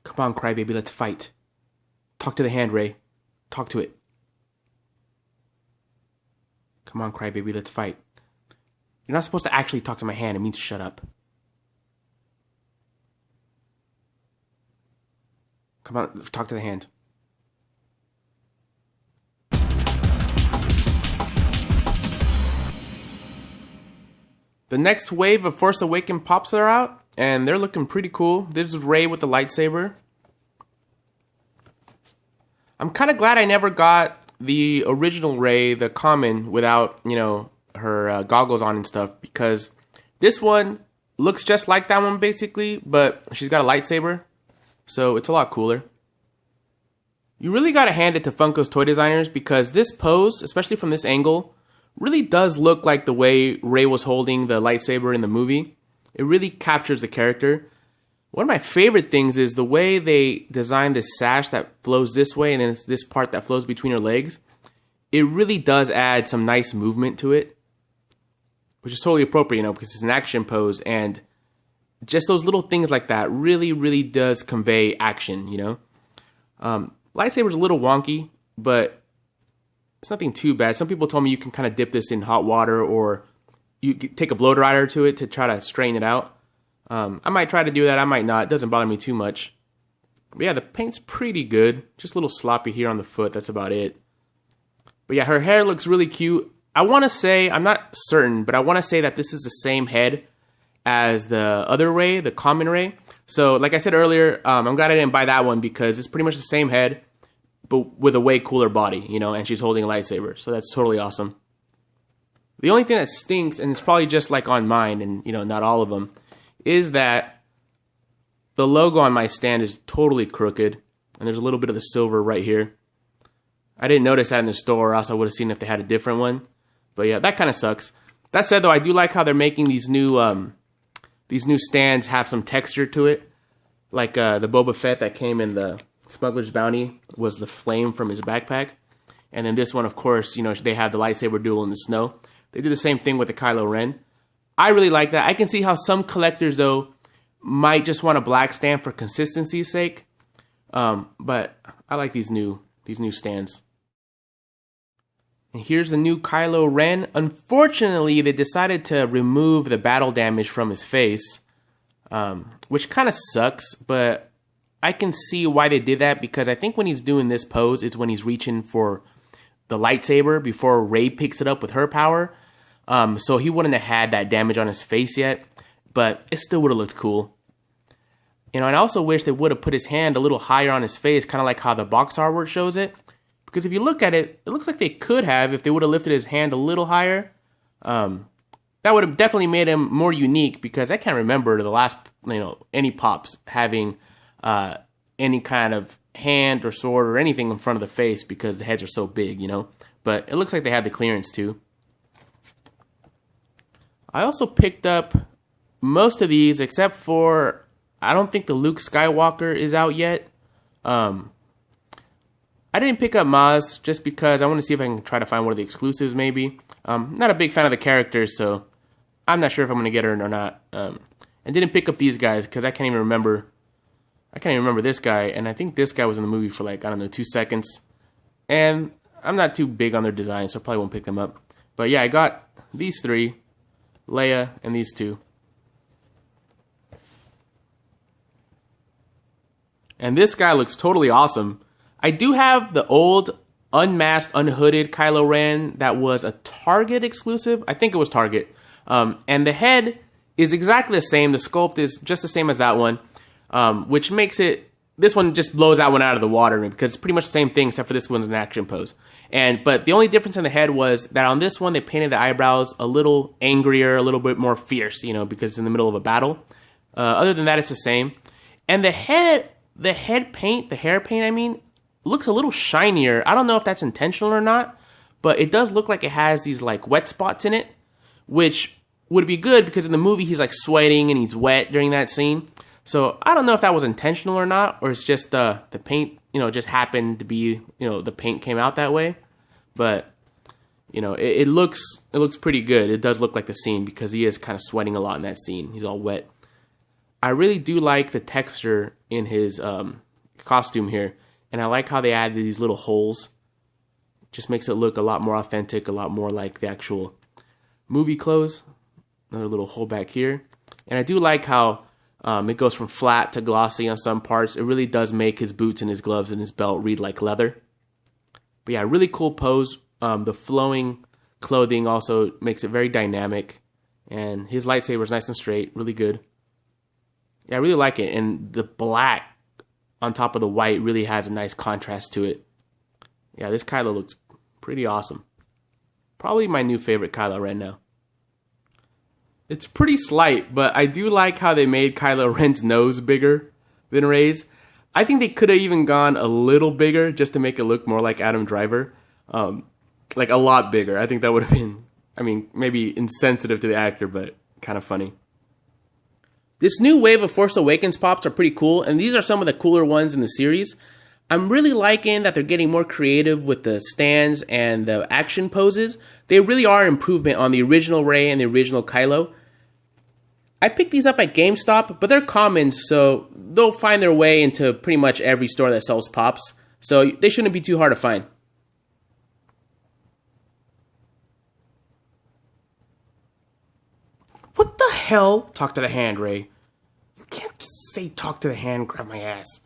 Come on, crybaby, let's fight. Talk to the hand, Rey. Talk to it. Come on, crybaby, let's fight. You're not supposed to actually talk to my hand. It means shut up. Come on, talk to the hand. The next wave of Force Awakens pops are out, and they're looking pretty cool. This is Rey with the lightsaber. I'm kind of glad I never got the original Rey, the common, without, her goggles on and stuff, because this one looks just like that one basically, but she's got a lightsaber, so it's a lot cooler. You really gotta hand it to Funko's toy designers, because this pose, especially from this angle, really does look like the way Rey was holding the lightsaber in the movie. It really captures the character. One of my favorite things is the way they designed this sash that flows this way, and then it's this part that flows between her legs. It really does add some nice movement to it, which is totally appropriate, because it's an action pose, and just those little things like that really, really does convey action, Lightsaber's a little wonky, but it's nothing too bad. Some people told me you can kind of dip this in hot water, or you take a blow dryer to it to try to straighten it out. I might try to do that. I might not. It doesn't bother me too much. But yeah, the paint's pretty good. Just a little sloppy here on the foot. That's about it. But yeah, her hair looks really cute. I want to say, I'm not certain, but I want to say that this is the same head as the other Rey, the common Rey. So like I said earlier, I'm glad I didn't buy that one, because it's pretty much the same head, but with a way cooler body, and she's holding a lightsaber. So that's totally awesome. The only thing that stinks, and it's probably just like on mine, and not all of them, is that the logo on my stand is totally crooked, and there's a little bit of the silver right here. I didn't notice that in the store, or else I would have seen if they had a different one. But yeah, that kind of sucks. That said, though, I do like how they're making these new stands have some texture to it. Like the Boba Fett that came in the Smuggler's Bounty was the flame from his backpack. And then this one, of course, they have the lightsaber duel in the snow. They do the same thing with the Kylo Ren. I really like that. I can see how some collectors, though, might just want a black stand for consistency's sake. But I like these new stands. And here's the new Kylo Ren. Unfortunately, they decided to remove the battle damage from his face, which kind of sucks, but I can see why they did that, because I think when he's doing this pose, it's when he's reaching for the lightsaber before Rey picks it up with her power. So he wouldn't have had that damage on his face yet, but it still would have looked cool. And I also wish they would have put his hand a little higher on his face, kind of like how the box artwork shows it. Because if you look at it, it looks like they could have, if they would have lifted his hand a little higher. That would have definitely made him more unique, because I can't remember the last, any Pops having any kind of hand or sword or anything in front of the face, because the heads are so big, But it looks like they had the clearance too. I also picked up most of these, except for, I don't think the Luke Skywalker is out yet. I didn't pick up Maz just because I want to see if I can try to find one of the exclusives maybe. Not a big fan of the characters, so I'm not sure if I'm going to get her or not. And didn't pick up these guys because I can't even remember this guy, and I think this guy was in the movie for 2 seconds. And I'm not too big on their design, so I probably won't pick them up. But yeah, I got these three, Leia, and these two. And this guy looks totally awesome. I do have the old unmasked, unhooded Kylo Ren that was a Target exclusive. I think it was Target. And the head is exactly the same. The sculpt is just the same as that one, which makes it... This one just blows that one out of the water because it's pretty much the same thing except for this one's an action pose. But the only difference in the head was that on this one they painted the eyebrows a little angrier, a little bit more fierce, because it's in the middle of a battle. Other than that, it's the same. And the hair paint, looks a little shinier. I don't know if that's intentional or not, but it does look like it has these wet spots in it, which would be good because in the movie he's sweating and he's wet during that scene. So I don't know if that was intentional or not, or it's just the paint, just happened to be, the paint came out that way. But, it looks pretty good. It does look like the scene because he is kind of sweating a lot in that scene. He's all wet. I really do like the texture in his costume here. And I like how they added these little holes. Just makes it look a lot more authentic, a lot more like the actual movie clothes. Another little hole back here. And I do like how it goes from flat to glossy on some parts. It really does make his boots and his gloves and his belt read like leather. But yeah, really cool pose. The flowing clothing also makes it very dynamic. And his lightsaber is nice and straight, really good. Yeah, I really like it. And the black on top of the white really has a nice contrast to it. Yeah, this Kylo looks pretty awesome. Probably my new favorite Kylo Ren now. It's pretty slight, but I do like how they made Kylo Ren's nose bigger than Rey's. I think they could have even gone a little bigger just to make it look more like Adam Driver. Like a lot bigger. I think that would have been, I mean, maybe insensitive to the actor, but kind of funny. This new wave of Force Awakens pops are pretty cool, and these are some of the cooler ones in the series. I'm really liking that they're getting more creative with the stands and the action poses. They really are an improvement on the original Rey and the original Kylo. I picked these up at GameStop, but they're commons, so they'll find their way into pretty much every store that sells Pops, so they shouldn't be too hard to find. What the hell? Talk to the hand, Rey. You can't just say talk to the hand, grab my ass.